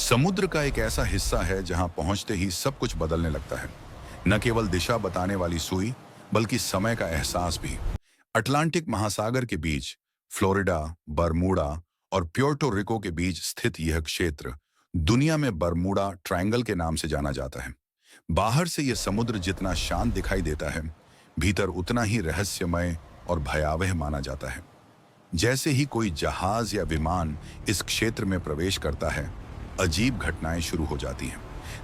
समुद्र का एक ऐसा हिस्सा है जहां पहुंचते ही सब कुछ बदलने लगता है। न केवल दिशा बताने वाली सुई, बल्कि समय का एहसास भी। अटलांटिक महासागर के बीच फ्लोरिडा, बरमूडा और प्योर्टो रिको के बीच स्थित यह क्षेत्र दुनिया में बरमूडा ट्रायंगल के नाम से जाना जाता है। बाहर से यह समुद्र जितना शांत दिखाई देता है, भीतर उतना ही रहस्यमय और भयावह माना जाता है। जैसे ही कोई जहाज या विमान इस क्षेत्र में प्रवेश करता है, अजीब घटनाएं शुरू हो जाती हैं।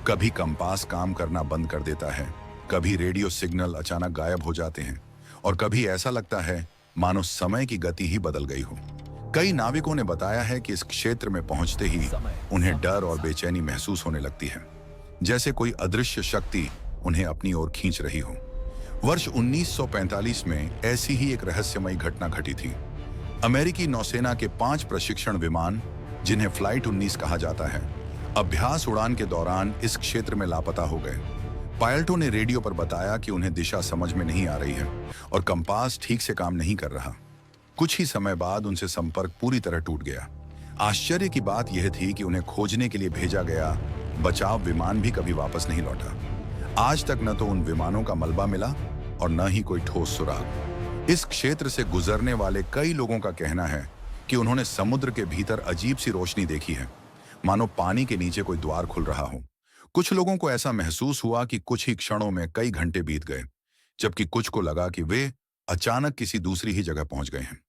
कभी कंपास काम करना बंद कर देता है, कभी रेडियो सिग्नल अचानक गायब हो जाते हैं, और कभी ऐसा लगता है मानो समय की गति ही बदल गई हो। कई नाविकों ने बताया है कि इस क्षेत्र में पहुंचते ही उन्हें डर और बेचैनी महसूस होने लगती है, जैसे कोई अदृश्य शक्ति उन्हें अपनी ओर खींच रही हो। वर्ष 1945 में ऐसी ही एक रहस्यमयी घटना घटी थी। अमेरिकी नौसेना के 5 प्रशिक्षण विमान, जिन्हें फ्लाइट 19 कहा जाता है, अभ्यास उड़ान के दौरान इस क्षेत्र में लापता हो गए। पायलटों ने रेडियो पर बताया कि उन्हें दिशा समझ में नहीं आ रही है और कंपास ठीक से काम नहीं कर रहा। कुछ ही समय बाद उनसे संपर्क पूरी तरह टूट गया। आश्चर्य की बात यह थी कि उन्हें खोजने के लिए भेजा गया बचाव विमान भी कभी वापस नहीं लौटा। आज तक न तो उन विमानों का मलबा मिला और न ही कोई ठोस सुराग। इस क्षेत्र से गुजरने वाले कई लोगों का कहना है कि उन्होंने समुद्र के भीतर अजीब सी रोशनी देखी है, मानो पानी के नीचे कोई द्वार खुल रहा हो। कुछ लोगों को ऐसा महसूस हुआ कि कुछ ही क्षणों में कई घंटे बीत गए, जबकि कुछ को लगा कि वे अचानक किसी दूसरी ही जगह पहुंच गए हैं।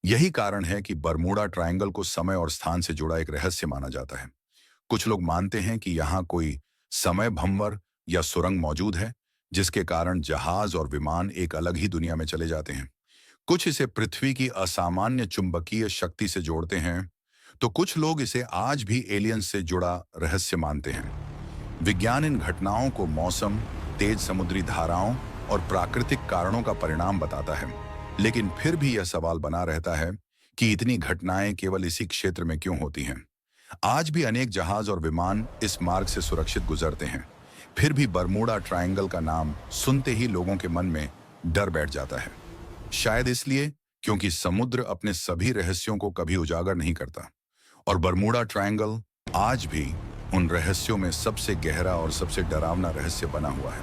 यही कारण है कि बरमूडा ट्रायंगल को समय और स्थान से जुड़ा एक रहस्य माना जाता है। कुछ लोग मानते हैं कि यहाँ कोई समय भंवर या सुरंग मौजूद है, जिसके कारण जहाज और विमान एक अलग ही दुनिया में चले जाते हैं। कुछ इसे पृथ्वी की असामान्य चुंबकीय शक्ति से जोड़ते हैं, तो कुछ लोग इसे आज भी एलियंस से जुड़ा रहस्य मानते हैं। विज्ञान इन घटनाओं को मौसम, तेज समुद्री धाराओं और प्राकृतिक कारणों का परिणाम बताता है, लेकिन फिर भी यह सवाल बना रहता है कि इतनी घटनाएं केवल इसी क्षेत्र में क्यों होती हैं। आज भी अनेक जहाज और विमान इस मार्ग से सुरक्षित गुजरते हैं, फिर भी बरमूडा ट्रायंगल का नाम सुनते ही लोगों के मन में डर बैठ जाता है। शायद इसलिए क्योंकि समुद्र अपने सभी रहस्यों को कभी उजागर नहीं करता, और बरमूडा ट्रायंगल आज भी उन रहस्यों में सबसे गहरा और सबसे डरावना रहस्य बना हुआ है।